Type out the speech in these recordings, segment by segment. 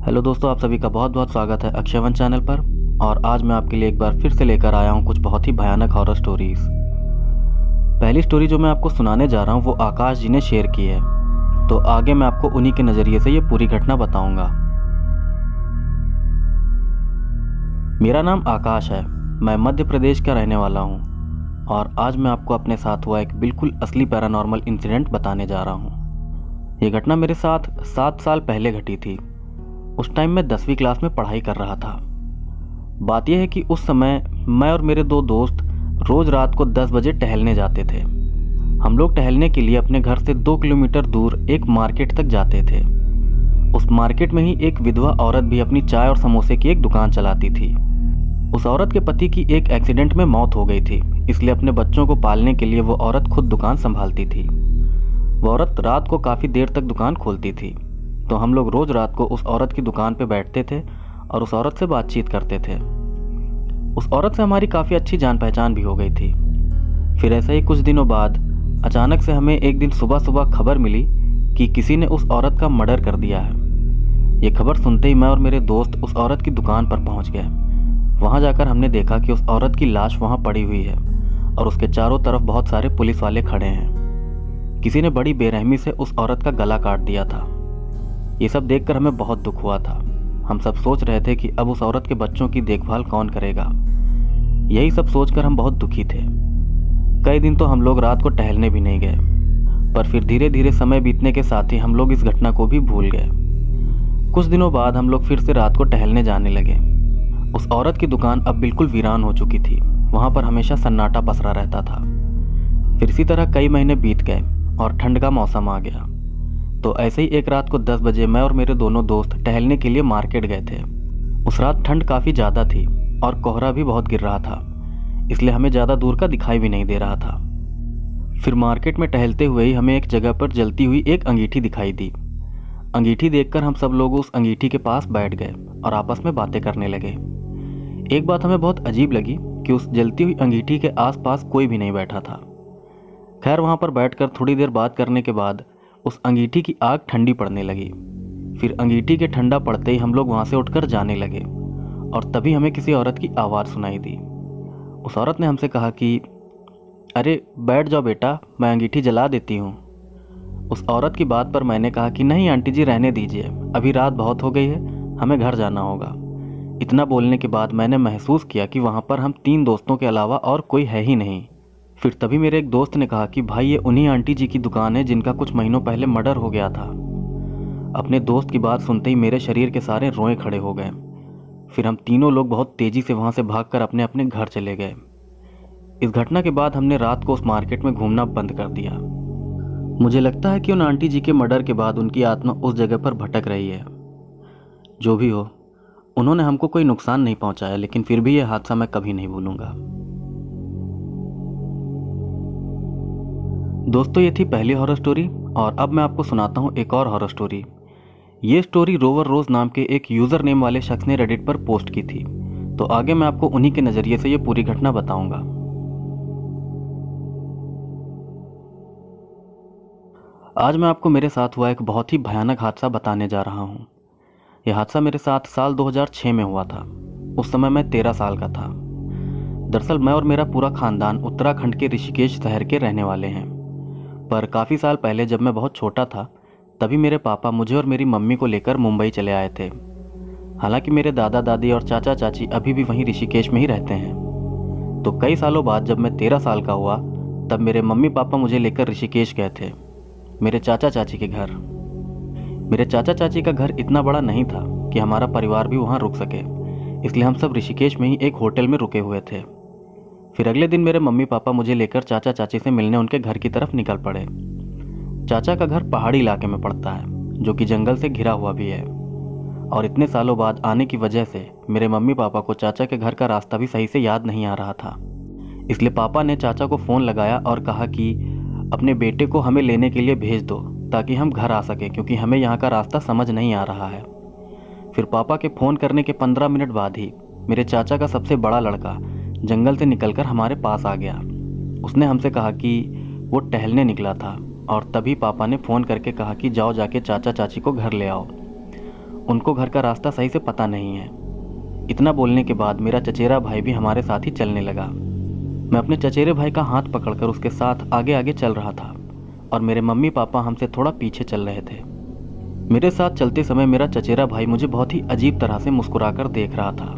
Hello दोस्तों, आप सभी का बहुत बहुत स्वागत है अक्षयवन चैनल पर। और आज मैं आपके लिए एक बार फिर से लेकर आया हूँ कुछ बहुत ही भयानक हॉरर स्टोरीज। पहली स्टोरी जो मैं आपको सुनाने जा रहा हूँ वो आकाश जी ने शेयर की है, तो आगे मैं आपको उन्हीं के नज़रिए से ये पूरी घटना बताऊंगा। मेरा नाम आकाश है, मैं मध्य प्रदेश का रहने वाला हूँ और आज मैं आपको अपने साथ हुआ एक बिल्कुल असली पैरानॉर्मल इंसिडेंट बताने जा रहा हूँ। ये घटना मेरे साथ 7 साल पहले घटी थी। उस टाइम मैं 10वीं क्लास में पढ़ाई कर रहा था। बात यह है कि उस समय मैं और मेरे 2 दोस्त रोज रात को 10 बजे टहलने जाते थे। हम लोग टहलने के लिए अपने घर से 2 किलोमीटर दूर एक मार्केट तक जाते थे। उस मार्केट में ही एक विधवा औरत भी अपनी चाय और समोसे की एक दुकान चलाती थी। उस औरत के पति की एक एक्सीडेंट में मौत हो गई थी, इसलिए अपने बच्चों को पालने के लिए वो औरत खुद दुकान संभालती थी। वो औरत रात को काफ़ी देर तक दुकान खोलती थी, तो हम लोग रोज रात को उस औरत की दुकान पे बैठते थे और उस औरत से बातचीत करते थे। उस औरत से हमारी काफ़ी अच्छी जान पहचान भी हो गई थी। फिर ऐसे ही कुछ दिनों बाद अचानक से हमें एक दिन सुबह सुबह खबर मिली कि किसी ने उस औरत का मर्डर कर दिया है। ये खबर सुनते ही मैं और मेरे दोस्त उस औरत की दुकान पर पहुंच गए। वहां जाकर हमने देखा कि उस औरत की लाश वहां पड़ी हुई है और उसके चारों तरफ बहुत सारे पुलिस वाले खड़े हैं। किसी ने बड़ी बेरहमी से उस औरत का गला काट दिया था। ये सब देखकर हमें बहुत दुख हुआ था। हम सब सोच रहे थे कि अब उस औरत के बच्चों की देखभाल कौन करेगा। यही सब सोचकर हम बहुत दुखी थे। कई दिन तो हम लोग रात को टहलने भी नहीं गए, पर फिर धीरे धीरे समय बीतने के साथ ही हम लोग इस घटना को भी भूल गए। कुछ दिनों बाद हम लोग फिर से रात को टहलने जाने लगे। उस औरत की दुकान अब बिल्कुल वीरान हो चुकी थी। वहां पर हमेशा सन्नाटा पसरा रहता था। फिर इसी तरह कई महीने बीत गए और ठंड का मौसम आ गया। तो ऐसे ही एक रात को 10 बजे मैं और मेरे दोनों दोस्त टहलने के लिए मार्केट गए थे। उस रात ठंड काफ़ी ज़्यादा थी और कोहरा भी बहुत गिर रहा था, इसलिए हमें ज़्यादा दूर का दिखाई भी नहीं दे रहा था। फिर मार्केट में टहलते हुए ही हमें एक जगह पर जलती हुई एक अंगीठी दिखाई दी। अंगीठी देखकर हम सब लोग उस अंगीठी के पास बैठ गए और आपस में बातें करने लगे। एक बात हमें बहुत अजीब लगी कि उस जलती हुई अंगीठी के आसपास कोई भी नहीं बैठा था। खैर, वहाँ पर बैठकर थोड़ी देर बात करने के बाद उस अंगीठी की आग ठंडी पड़ने लगी। फिर अंगीठी के ठंडा पड़ते ही हम लोग वहाँ से उठकर जाने लगे और तभी हमें किसी औरत की आवाज़ सुनाई दी। उस औरत ने हमसे कहा कि अरे बैठ जाओ बेटा, मैं अंगीठी जला देती हूँ। उस औरत की बात पर मैंने कहा कि नहीं आंटी जी, रहने दीजिए, अभी रात बहुत हो गई है, हमें घर जाना होगा। इतना बोलने के बाद मैंने महसूस किया कि वहाँ पर हम 3 दोस्तों के अलावा और कोई है ही नहीं। फिर तभी मेरे एक दोस्त ने कहा कि भाई, ये उन्हीं आंटी जी की दुकान है जिनका कुछ महीनों पहले मर्डर हो गया था। अपने दोस्त की बात सुनते ही मेरे शरीर के सारे रोए खड़े हो गए। फिर हम तीनों लोग बहुत तेजी से वहां से भागकर अपने अपने घर चले गए। इस घटना के बाद हमने रात को उस मार्केट में घूमना बंद कर दिया। मुझे लगता है कि उन आंटी जी के मर्डर के बाद उनकी आत्मा उस जगह पर भटक रही है। जो भी हो, उन्होंने हमको कोई नुकसान नहीं पहुंचाया, लेकिन फिर भी यह हादसा मैं कभी नहीं भूलूंगा। दोस्तों, ये थी पहली हॉरर स्टोरी और अब मैं आपको सुनाता हूँ एक और हॉरर स्टोरी। ये स्टोरी रोवर रोज नाम के एक यूज़र नेम वाले शख्स ने रेडिट पर पोस्ट की थी, तो आगे मैं आपको उन्हीं के नज़रिए से ये पूरी घटना बताऊंगा। आज मैं आपको मेरे साथ हुआ एक बहुत ही भयानक हादसा बताने जा रहा हूँ। यह हादसा मेरे साथ साल 2006 में हुआ था। उस समय मैं 13 साल का था। दरअसल मैं और मेरा पूरा खानदान उत्तराखंड के ऋषिकेश शहर के रहने वाले हैं। पर काफ़ी साल पहले जब मैं बहुत छोटा था, तभी मेरे पापा मुझे और मेरी मम्मी को लेकर मुंबई चले आए थे। हालांकि मेरे दादा दादी और चाचा चाची अभी भी वहीं ऋषिकेश में ही रहते हैं। तो कई सालों बाद जब मैं 13 साल का हुआ, तब मेरे मम्मी पापा मुझे लेकर ऋषिकेश गए थे, मेरे चाचा चाची के घर। मेरे चाचा चाची का घर इतना बड़ा नहीं था कि हमारा परिवार भी वहाँ रुक सके, इसलिए हम सब ऋषिकेश में ही एक होटल में रुके हुए थे। फिर अगले दिन मेरे मम्मी पापा मुझे लेकर चाचा चाची से मिलने उनके घर की तरफ निकल पड़े। चाचा का घर पहाड़ी इलाके में पड़ता है, जो कि जंगल से घिरा हुआ भी है। और इतने सालों बाद आने की वजह से मेरे मम्मी पापा को चाचा के घर का रास्ता भी सही से याद नहीं आ रहा था। इसलिए पापा ने चाचा को फ़ोन लगाया और कहा कि अपने बेटे को हमें लेने के लिए भेज दो, ताकि हम घर आ सकें, क्योंकि हमें यहाँ का रास्ता समझ नहीं आ रहा है। फिर पापा के फ़ोन करने के 15 मिनट बाद ही मेरे चाचा का सबसे बड़ा लड़का जंगल से निकलकर हमारे पास आ गया। उसने हमसे कहा कि वो टहलने निकला था और तभी पापा ने फ़ोन करके कहा कि जाओ जाके चाचा चाची को घर ले आओ। उनको घर का रास्ता सही से पता नहीं है। इतना बोलने के बाद मेरा चचेरा भाई भी हमारे साथ ही चलने लगा। मैं अपने चचेरे भाई का हाथ पकड़कर उसके साथ आगे आगे चल रहा था और मेरे मम्मी पापा हमसे थोड़ा पीछे चल रहे थे। मेरे साथ चलते समय मेरा चचेरा भाई मुझे बहुत ही अजीब तरह से मुस्कुराकर देख रहा था।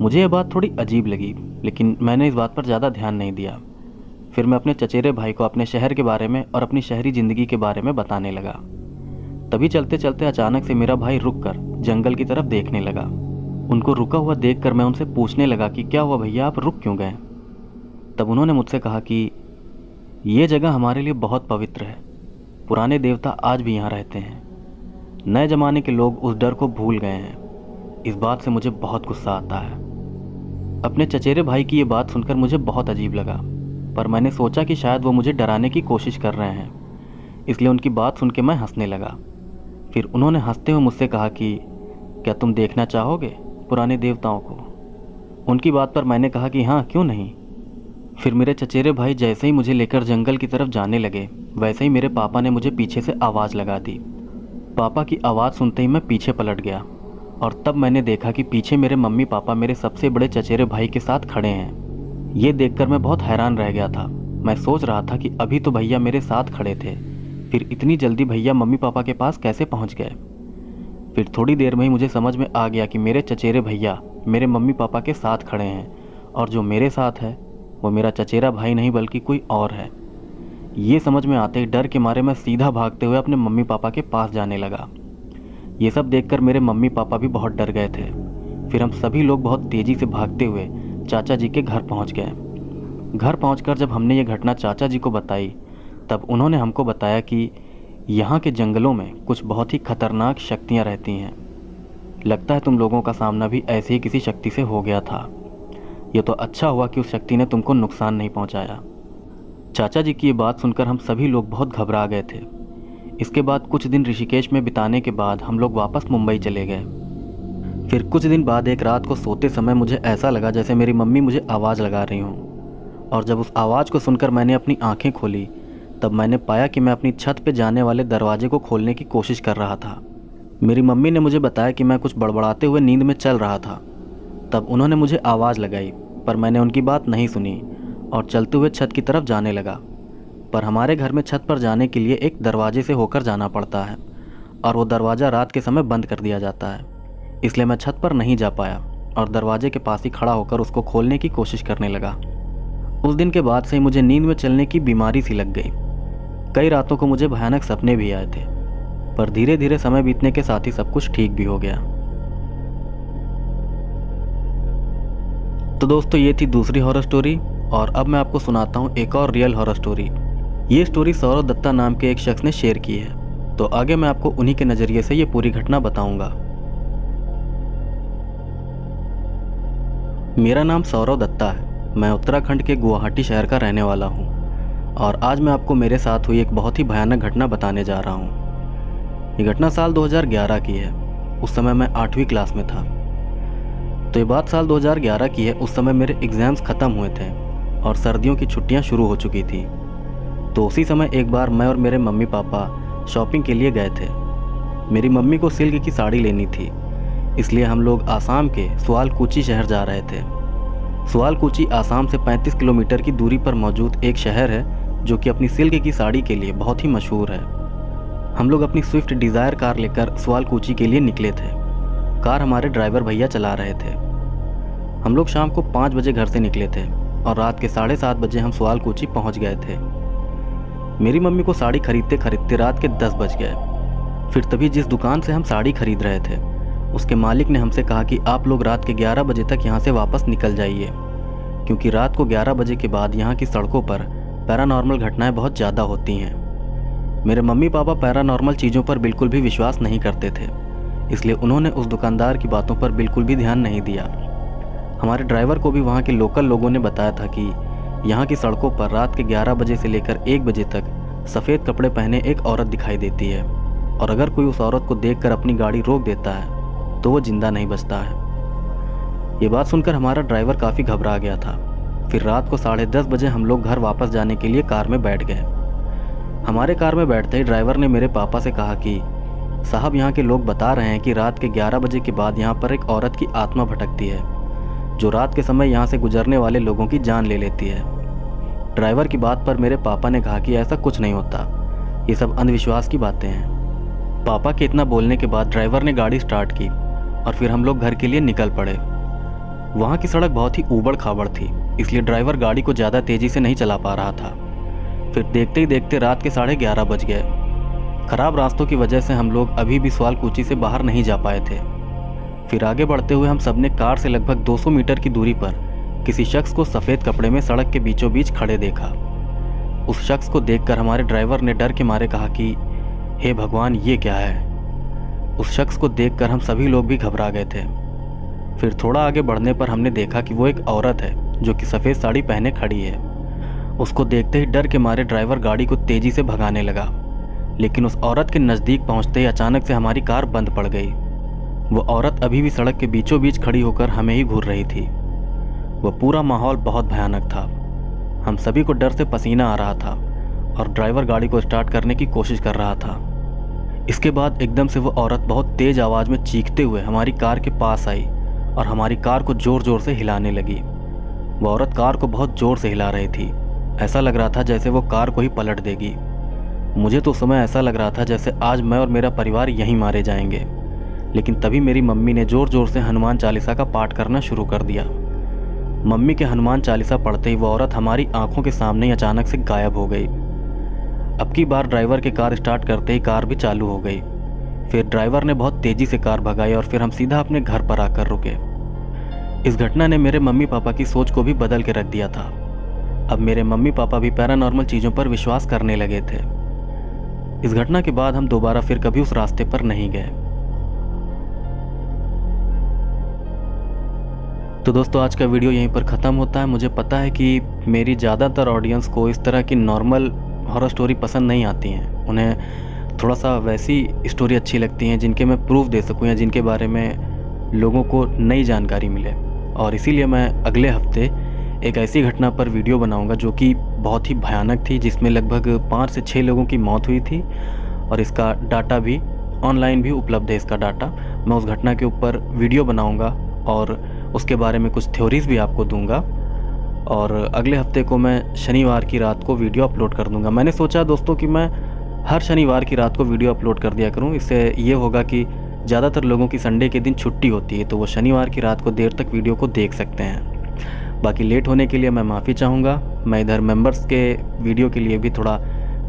मुझे यह बात थोड़ी अजीब लगी, लेकिन मैंने इस बात पर ज़्यादा ध्यान नहीं दिया। फिर मैं अपने चचेरे भाई को अपने शहर के बारे में और अपनी शहरी ज़िंदगी के बारे में बताने लगा। तभी चलते चलते अचानक से मेरा भाई रुककर जंगल की तरफ देखने लगा। उनको रुका हुआ देखकर मैं उनसे पूछने लगा कि क्या हुआ भैया, आप रुक क्यों गए? तब उन्होंने मुझसे कहा कि ये जगह हमारे लिए बहुत पवित्र है। पुराने देवता आज भी यहाँ रहते हैं। नए ज़माने के लोग उस डर को भूल गए हैं। इस बात से मुझे बहुत गुस्सा आता है। अपने चचेरे भाई की ये बात सुनकर मुझे बहुत अजीब लगा, पर मैंने सोचा कि शायद वो मुझे डराने की कोशिश कर रहे हैं, इसलिए उनकी बात सुन के मैं हंसने लगा। फिर उन्होंने हंसते हुए मुझसे कहा कि क्या तुम देखना चाहोगे पुराने देवताओं को? उनकी बात पर मैंने कहा कि हाँ, क्यों नहीं। फिर मेरे चचेरे भाई जैसे ही मुझे लेकर जंगल की तरफ जाने लगे, वैसे ही मेरे पापा ने मुझे पीछे से आवाज़ लगा दी। पापा की आवाज़ सुनते ही मैं पीछे पलट गया और तब मैंने देखा कि पीछे मेरे मम्मी पापा मेरे सबसे बड़े चचेरे भाई के साथ खड़े हैं। ये देखकर मैं बहुत हैरान रह गया था। मैं सोच रहा था कि अभी तो भैया मेरे साथ खड़े थे, फिर इतनी जल्दी भैया मम्मी पापा के पास कैसे पहुंच गए? फिर थोड़ी देर में ही मुझे समझ में आ गया कि मेरे चचेरे भैया मेरे मम्मी पापा के साथ खड़े हैं और जो मेरे साथ है वो मेरा चचेरा भाई नहीं बल्कि कोई और है। ये समझ में आते ही डर के मारे मैं सीधा भागते हुए अपने मम्मी पापा के पास जाने लगा। ये सब देखकर मेरे मम्मी पापा भी बहुत डर गए थे। फिर हम सभी लोग बहुत तेज़ी से भागते हुए चाचा जी के घर पहुंच गए। घर पहुंचकर जब हमने ये घटना चाचा जी को बताई, तब उन्होंने हमको बताया कि यहाँ के जंगलों में कुछ बहुत ही खतरनाक शक्तियाँ रहती हैं। लगता है तुम लोगों का सामना भी ऐसे ही किसी शक्ति से हो गया था। ये तो अच्छा हुआ कि उस शक्ति ने तुमको नुकसान नहीं पहुँचाया। चाचा जी की ये बात सुनकर हम सभी लोग बहुत घबरा गए थे। इसके बाद कुछ दिन ऋषिकेश में बिताने के बाद हम लोग वापस मुंबई चले गए। फिर कुछ दिन बाद एक रात को सोते समय मुझे ऐसा लगा जैसे मेरी मम्मी मुझे आवाज़ लगा रही हों, और जब उस आवाज़ को सुनकर मैंने अपनी आंखें खोली, तब मैंने पाया कि मैं अपनी छत पे जाने वाले दरवाजे को खोलने की कोशिश कर रहा था। मेरी मम्मी ने मुझे बताया कि मैं कुछ बड़बड़ाते हुए नींद में चल रहा था। तब उन्होंने मुझे आवाज़ लगाई, पर मैंने उनकी बात नहीं सुनी और चलते हुए छत की तरफ जाने लगा। पर हमारे घर में छत पर जाने के लिए एक दरवाजे से होकर जाना पड़ता है और वो दरवाज़ा रात के समय बंद कर दिया जाता है, इसलिए मैं छत पर नहीं जा पाया और दरवाजे के पास ही खड़ा होकर उसको खोलने की कोशिश करने लगा। उस दिन के बाद से ही मुझे नींद में चलने की बीमारी सी लग गई। कई रातों को मुझे भयानक सपने भी आए थे, पर धीरे धीरे समय बीतने के साथ ही सब कुछ ठीक भी हो गया। तो दोस्तों, ये थी दूसरी हॉरर स्टोरी, और अब मैं आपको सुनाता हूँ एक और रियल हॉरर स्टोरी। ये स्टोरी सौरव दत्ता नाम के एक शख्स ने शेयर की है, तो आगे मैं आपको उन्हीं के नज़रिए से ये पूरी घटना बताऊंगा। मेरा नाम सौरव दत्ता है। मैं उत्तराखंड के गुवाहाटी शहर का रहने वाला हूँ और आज मैं आपको मेरे साथ हुई एक बहुत ही भयानक घटना बताने जा रहा हूँ। ये घटना साल 2011 की है। उस समय मैं 8वीं क्लास में था। तो ये बात साल 2011 की है। उस समय मेरे एग्ज़ाम्स ख़त्म हुए थे और सर्दियों की छुट्टियां शुरू हो चुकी थी। तो उसी समय एक बार मैं और मेरे मम्मी पापा शॉपिंग के लिए गए थे। मेरी मम्मी को सिल्क की साड़ी लेनी थी, इसलिए हम लोग आसाम के सुआलकुची शहर जा रहे थे। सुआलकुची आसाम से 35 किलोमीटर की दूरी पर मौजूद एक शहर है जो कि अपनी सिल्क की साड़ी के लिए बहुत ही मशहूर है। हम लोग अपनी स्विफ्ट डिज़ायर कार लेकर सुआलकुची के लिए निकले थे। कार हमारे ड्राइवर भैया चला रहे थे। हम लोग शाम को 5 बजे घर से निकले थे और रात के 7:30 बजे हम सुआलकुची पहुंच गए थे। मेरी मम्मी को साड़ी खरीदते खरीदते रात के 10 बज गए। फिर तभी जिस दुकान से हम साड़ी खरीद रहे थे, उसके मालिक ने हमसे कहा कि आप लोग रात के 11 बजे तक यहाँ से वापस निकल जाइए, क्योंकि रात को 11 बजे के बाद यहाँ की सड़कों पर पैरानॉर्मल घटनाएं बहुत ज़्यादा होती हैं। मेरे मम्मी पापा पैरानॉर्मल चीज़ों पर बिल्कुल भी विश्वास नहीं करते थे, इसलिए उन्होंने उस दुकानदार की बातों पर बिल्कुल भी ध्यान नहीं दिया। हमारे ड्राइवर को भी वहाँ के लोकल लोगों ने बताया था कि यहाँ की सड़कों पर रात के 11 बजे से लेकर 1 बजे तक सफ़ेद कपड़े पहने एक औरत दिखाई देती है, और अगर कोई उस औरत को देखकर अपनी गाड़ी रोक देता है तो वो जिंदा नहीं बचता है। ये बात सुनकर हमारा ड्राइवर काफ़ी घबरा गया था। फिर रात को 10:30 बजे हम लोग घर वापस जाने के लिए कार में बैठ गए। हमारे कार में बैठते ही ड्राइवर ने मेरे पापा से कहा कि साहब, यहाँ के लोग बता रहे हैं कि रात के 11 बजे के बाद यहाँ पर एक औरत की आत्मा भटकती है, जो रात के समय यहाँ से गुजरने वाले लोगों की जान ले लेती है। ड्राइवर की बात पर मेरे पापा ने कहा कि ऐसा कुछ नहीं होता, ये सब अंधविश्वास की बातें हैं। पापा के इतना बोलने के बाद ड्राइवर ने गाड़ी स्टार्ट की और फिर हम लोग घर के लिए निकल पड़े। वहाँ की सड़क बहुत ही ऊबड़ खाबड़ थी, इसलिए ड्राइवर गाड़ी को ज़्यादा तेज़ी से नहीं चला पा रहा था। फिर देखते ही देखते रात के 11:30 बज गए। खराब रास्तों की वजह से हम लोग अभी भी सवालकुची से बाहर नहीं जा पाए थे। फिर आगे बढ़ते हुए हम सबने कार से लगभग 200 मीटर की दूरी पर किसी शख्स को सफ़ेद कपड़े में सड़क के बीचों बीच खड़े देखा। उस शख्स को देखकर हमारे ड्राइवर ने डर के मारे कहा कि हे भगवान, ये क्या है। उस शख्स को देखकर हम सभी लोग भी घबरा गए थे। फिर थोड़ा आगे बढ़ने पर हमने देखा कि वो एक औरत है जो कि सफ़ेद साड़ी पहने खड़ी है। उसको देखते ही डर के मारे ड्राइवर गाड़ी को तेज़ी से भगाने लगा, लेकिन उस औरत के नज़दीक पहुंचते ही अचानक से हमारी कार बंद पड़ गई। वो औरत अभी भी सड़क के बीचों बीच खड़ी होकर हमें ही घूर रही थी। वह पूरा माहौल बहुत भयानक था। हम सभी को डर से पसीना आ रहा था और ड्राइवर गाड़ी को स्टार्ट करने की कोशिश कर रहा था। इसके बाद एकदम से वो औरत बहुत तेज़ आवाज़ में चीखते हुए हमारी कार के पास आई और हमारी कार को ज़ोर ज़ोर से हिलाने लगी। वो औरत कार को बहुत ज़ोर से हिला रही थी। ऐसा लग रहा था जैसे वो कार को ही पलट देगी। मुझे तो उस समय ऐसा लग रहा था जैसे आज मैं और मेरा परिवार यहीं मारे जाएंगे। लेकिन तभी मेरी मम्मी ने ज़ोर ज़ोर से हनुमान चालीसा का पाठ करना शुरू कर दिया। मम्मी के हनुमान चालीसा पढ़ते ही वो औरत हमारी आंखों के सामने ही अचानक से गायब हो गई। अब की बार ड्राइवर के कार स्टार्ट करते ही कार भी चालू हो गई। फिर ड्राइवर ने बहुत तेज़ी से कार भगाई और फिर हम सीधा अपने घर पर आकर रुके। इस घटना ने मेरे मम्मी पापा की सोच को भी बदल के रख दिया था। अब मेरे मम्मी पापा भी पैरानॉर्मल चीज़ों पर विश्वास करने लगे थे। इस घटना के बाद हम दोबारा फिर कभी उस रास्ते पर नहीं गए। तो दोस्तों, आज का वीडियो यहीं पर ख़त्म होता है। मुझे पता है कि मेरी ज़्यादातर ऑडियंस को इस तरह की नॉर्मल हॉरर स्टोरी पसंद नहीं आती हैं। उन्हें थोड़ा सा वैसी स्टोरी अच्छी लगती हैं जिनके मैं प्रूफ दे सकूं या जिनके बारे में लोगों को नई जानकारी मिले। और इसीलिए मैं अगले हफ्ते एक ऐसी घटना पर वीडियो बनाऊंगा जो कि बहुत ही भयानक थी, जिसमें लगभग 5 से 6 लोगों की मौत हुई थी और इसका डाटा भी ऑनलाइन भी उपलब्ध है। इसका डाटा मैं उस घटना के ऊपर वीडियो बनाऊंगा और उसके बारे में कुछ थ्योरीज भी आपको दूंगा। और अगले हफ्ते को मैं शनिवार की रात को वीडियो अपलोड कर दूंगा। मैंने सोचा दोस्तों कि मैं हर शनिवार की रात को वीडियो अपलोड कर दिया करूं। इससे ये होगा कि ज़्यादातर लोगों की संडे के दिन छुट्टी होती है, तो वो शनिवार की रात को देर तक वीडियो को देख सकते हैं। बाकी लेट होने के लिए मैं माफ़ी चाहूँगा। मैं इधर मेंबर्स के वीडियो के लिए भी थोड़ा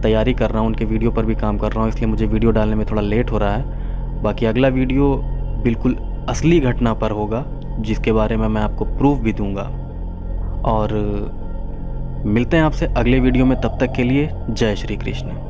तैयारी कर रहा हूँ, उनके वीडियो पर भी काम कर रहा हूँ, इसलिए मुझे वीडियो डालने में थोड़ा लेट हो रहा है। बाकी अगला वीडियो बिल्कुल असली घटना पर होगा, जिसके बारे में मैं आपको प्रूफ भी दूंगा। और मिलते हैं आपसे अगले वीडियो में। तब तक के लिए जय श्री कृष्ण।